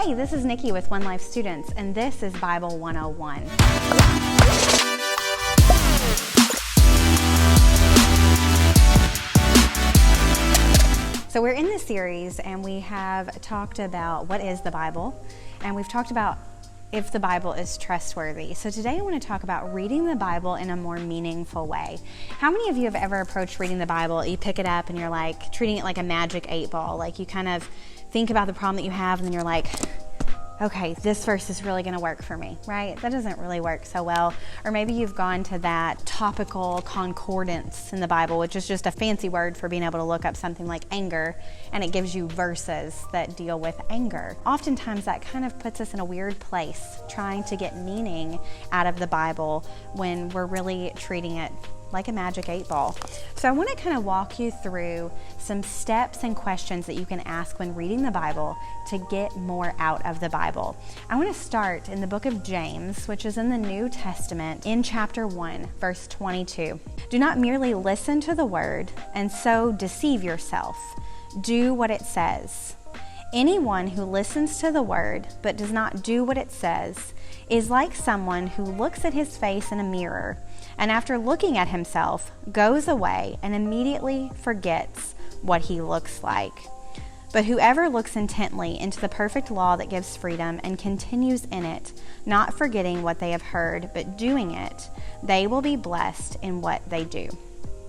Hey, this is Nikki with One Life Students, and this is Bible 101. So we're in this series, and we have talked about what is the Bible, and we've talked about if the Bible is trustworthy. So today I want to talk about reading the Bible in a more meaningful way. How many of you have ever approached reading the Bible, you pick it up and you're like treating it like a magic 8-ball, like you kind of think about the problem that you have and then you're like, okay, this verse is really going to work for me, right? That doesn't really work so well. Or maybe you've gone to that topical concordance in the Bible, which is just a fancy word for being able to look up something like anger, and it gives you verses that deal with anger. Oftentimes that kind of puts us in a weird place, trying to get meaning out of the Bible when we're really treating it like a magic 8-ball. So I want to kind of walk you through some steps and questions that you can ask when reading the Bible to get more out of the Bible. I want to start in the book of James, which is in the New Testament, in chapter 1, verse 22. Do not merely listen to the word and so deceive yourself. Do what it says. Anyone who listens to the word but does not do what it says is like someone who looks at his face in a mirror and after looking at himself goes away and immediately forgets what he looks like. But whoever looks intently into the perfect law that gives freedom and continues in it, not forgetting what they have heard but doing it, they will be blessed in what they do.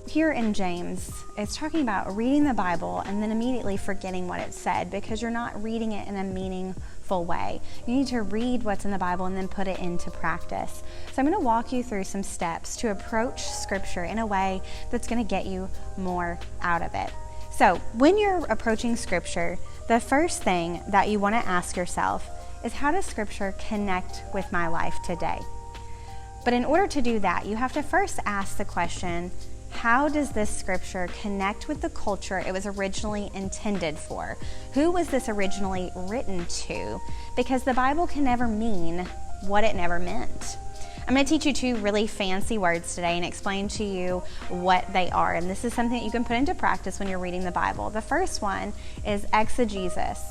Here in James, it's talking about reading the Bible and then immediately forgetting what it said because you're not reading it in a meaningful way. You need to read what's in the Bible and then put it into practice. So I'm going to walk you through some steps to approach Scripture in a way that's going to get you more out of it. So when you're approaching Scripture, the first thing that you want to ask yourself is, how does Scripture connect with my life today? But in order to do that, you have to first ask the question, how does this Scripture connect with the culture it was originally intended for? Who was this originally written to? Because the Bible can never mean what it never meant. I'm going to teach you two really fancy words today and explain to you what they are. And this is something that you can put into practice when you're reading the Bible. The first one is exegesis.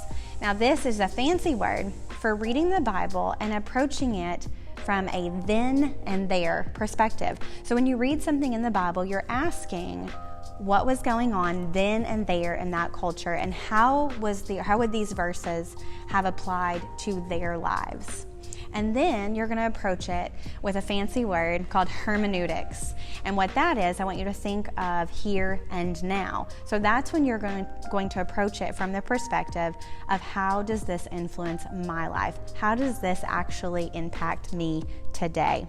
Now, this is a fancy word for reading the Bible and approaching it from a then and there perspective. So when you read something in the Bible, you're asking what was going on then and there in that culture, and how would these verses have applied to their lives? And then you're going to approach it with a fancy word called hermeneutics. And what that is, I want you to think of here and now. So that's when you're going to approach it from the perspective of, how does this influence my life? How does this actually impact me today?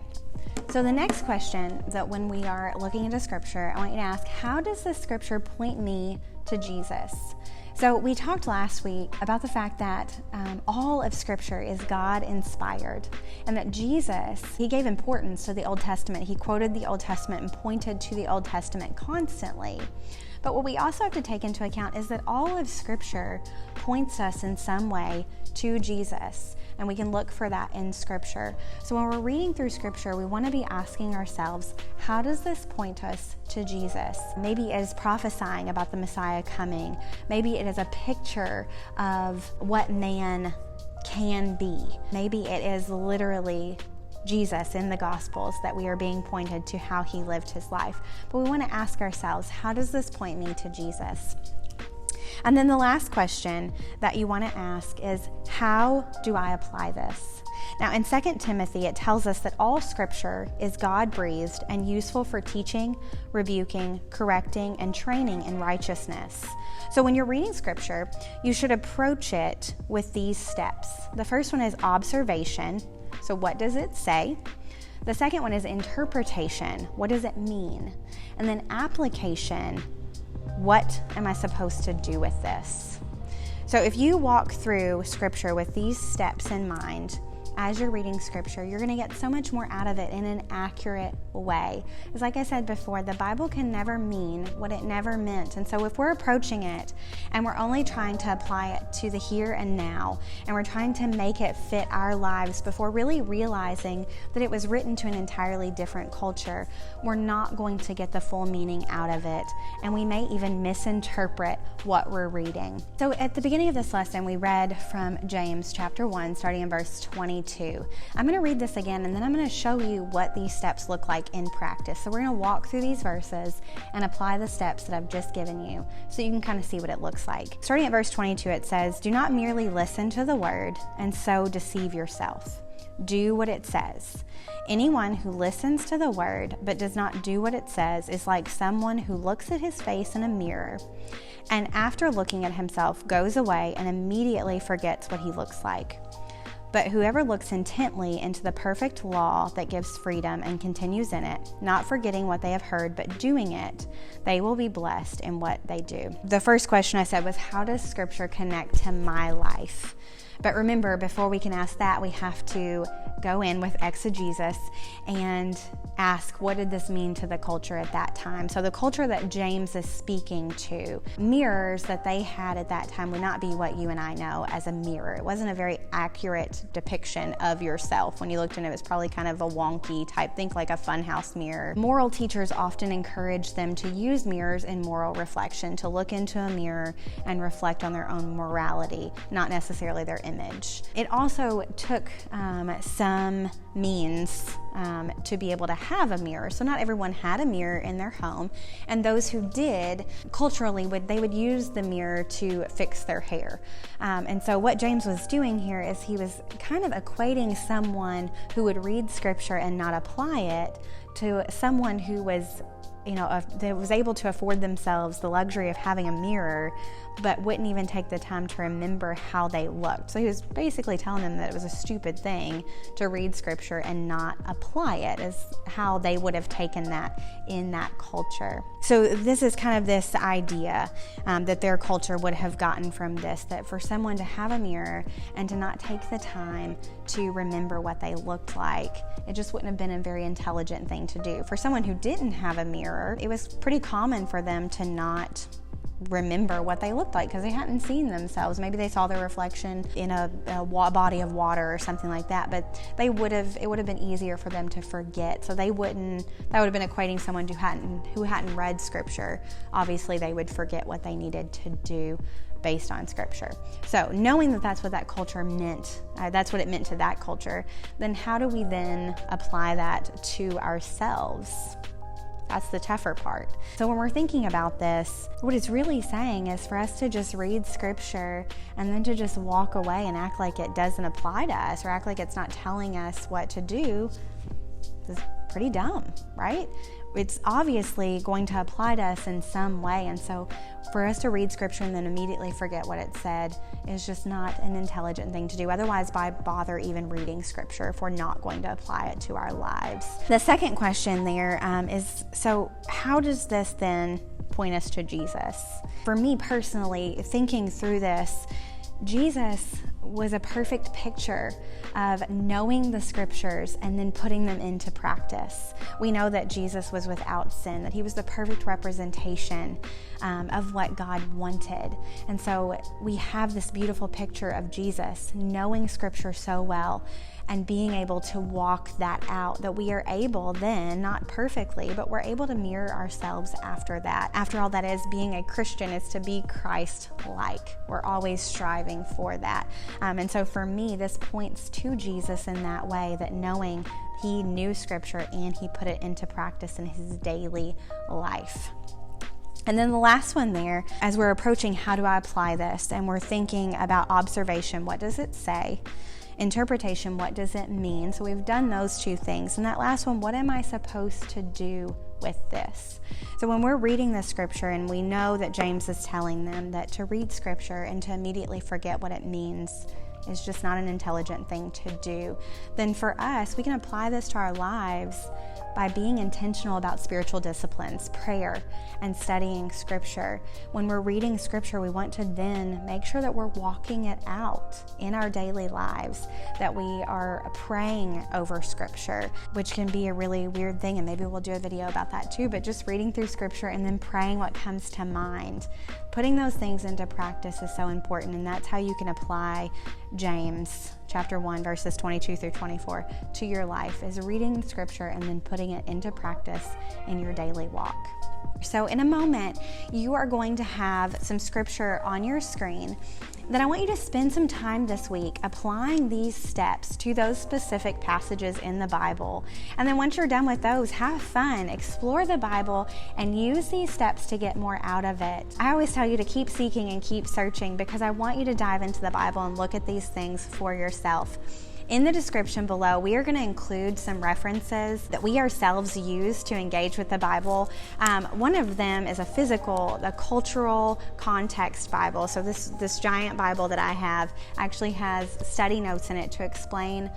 So the next question that when we are looking into Scripture, I want you to ask, how does this Scripture point me to Jesus? So we talked last week about the fact that all of Scripture is God-inspired, and that Jesus, he gave importance to the Old Testament. He quoted the Old Testament and pointed to the Old Testament constantly. But what we also have to take into account is that all of Scripture points us in some way to Jesus, and we can look for that in Scripture. So when we're reading through Scripture, we want to be asking ourselves, how does this point us to Jesus? Maybe it is prophesying about the Messiah coming. Maybe it is a picture of what man can be. Maybe it is literally Jesus in the Gospels that we are being pointed to how he lived his life. But we want to ask ourselves, how does this point me to Jesus? And then the last question that you want to ask is, how do I apply this? Now in 2 Timothy, it tells us that all Scripture is God-breathed and useful for teaching, rebuking, correcting, and training in righteousness. So when you're reading Scripture, you should approach it with these steps. The first one is observation. So what does it say? The second one is interpretation. What does it mean? And then application. What am I supposed to do with this? So if you walk through Scripture with these steps in mind, as you're reading scripture, you're going to get so much more out of it in an accurate way. Because like I said before, the Bible can never mean what it never meant. And so if we're approaching it and we're only trying to apply it to the here and now, and we're trying to make it fit our lives before really realizing that it was written to an entirely different culture, we're not going to get the full meaning out of it. And we may even misinterpret what we're reading. So at the beginning of this lesson, we read from James chapter 1, starting in verse 22. I'm going to read this again, and then I'm going to show you what these steps look like in practice. So we're going to walk through these verses and apply the steps that I've just given you so you can kind of see what it looks like. Starting at verse 22, it says, "Do not merely listen to the word and so deceive yourself. Do what it says. Anyone who listens to the word but does not do what it says is like someone who looks at his face in a mirror and after looking at himself goes away and immediately forgets what he looks like. But whoever looks intently into the perfect law that gives freedom and continues in it, not forgetting what they have heard but doing it, they will be blessed in what they do." The first question I said was, how does Scripture connect to my life? But remember, before we can ask that, we have to go in with exegesis and ask, what did this mean to the culture at that time? So the culture that James is speaking to, mirrors that they had at that time would not be what you and I know as a mirror. It wasn't a very accurate depiction of yourself. When you looked in it, it was probably kind of a wonky type, think like a funhouse mirror. Moral teachers often encourage them to use mirrors in moral reflection, to look into a mirror and reflect on their own morality, not necessarily their image. It also took some means to be able to have a mirror. So not everyone had a mirror in their home, and those who did, culturally, they would use the mirror to fix their hair. And so what James was doing here is he was kind of equating someone who would read Scripture and not apply it to someone who was that was able to afford themselves the luxury of having a mirror, but wouldn't even take the time to remember how they looked. So he was basically telling them that it was a stupid thing to read Scripture and not apply it, as how they would have taken that in that culture. So this is kind of this idea that their culture would have gotten from this, that for someone to have a mirror and to not take the time to remember what they looked like, it just wouldn't have been a very intelligent thing to do. For someone who didn't have a mirror, it was pretty common for them to not remember what they looked like because they hadn't seen themselves. Maybe they saw their reflection in a body of water or something like that, but it would have been easier for them to forget. So that would have been equating someone who hadn't read Scripture. Obviously, they would forget what they needed to do based on Scripture. So knowing that that's what that culture meant, that's what it meant to that culture, then how do we then apply that to ourselves? That's the tougher part. So when we're thinking about this, what it's really saying is for us to just read Scripture and then to just walk away and act like it doesn't apply to us or act like it's not telling us what to do is pretty dumb, right? It's obviously going to apply to us in some way. And so for us to read Scripture and then immediately forget what it said is just not an intelligent thing to do. Otherwise, why bother even reading Scripture if we're not going to apply it to our lives? The second question there is, so how does this then point us to Jesus? For me personally, thinking through this, Jesus was a perfect picture of knowing the Scriptures and then putting them into practice. We know that Jesus was without sin, that he was the perfect representation of what God wanted. And so we have this beautiful picture of Jesus knowing Scripture so well and being able to walk that out, that we are able then, not perfectly, but we're able to mirror ourselves after that. After all, that is, being a Christian is to be Christ-like. We're always striving for that. And so for me, this points to Jesus in that way, that knowing he knew Scripture and he put it into practice in his daily life. And then the last one there, as we're approaching how do I apply this, and we're thinking about observation, what does it say? Interpretation, what does it mean? So we've done those two things. And that last one, what am I supposed to do with this? So when we're reading the Scripture, and we know that James is telling them that to read Scripture and to immediately forget what it means is just not an intelligent thing to do. Then for us, we can apply this to our lives by being intentional about spiritual disciplines, prayer, and studying Scripture. When we're reading Scripture, we want to then make sure that we're walking it out in our daily lives, that we are praying over Scripture, which can be a really weird thing, and maybe we'll do a video about that too, but just reading through Scripture and then praying what comes to mind. Putting those things into practice is so important, and that's how you can apply James chapter 1, verses 22 through 24 to your life, is reading Scripture and then putting it into practice in your daily walk. So in a moment, you are going to have some Scripture on your screen. Then I want you to spend some time this week applying these steps to those specific passages in the Bible. And then once you're done with those, have fun, explore the Bible, and use these steps to get more out of it. I always tell you to keep seeking and keep searching, because I want you to dive into the Bible and look at these things for yourself. In the description below, we are going to include some references that we ourselves use to engage with the Bible. One of them is the cultural context Bible. So this giant Bible that I have actually has study notes in it to explain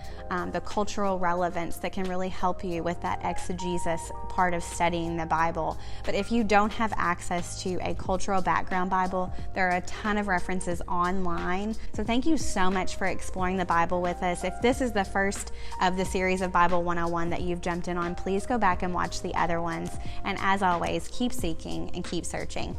the cultural relevance that can really help you with that exegesis part of studying the Bible. But if you don't have access to a cultural background Bible, there are a ton of references online. So thank you so much for exploring the Bible with us. If this is the first of the series of Bible 101 that you've jumped in on, please go back and watch the other ones. And as always, keep seeking and keep searching.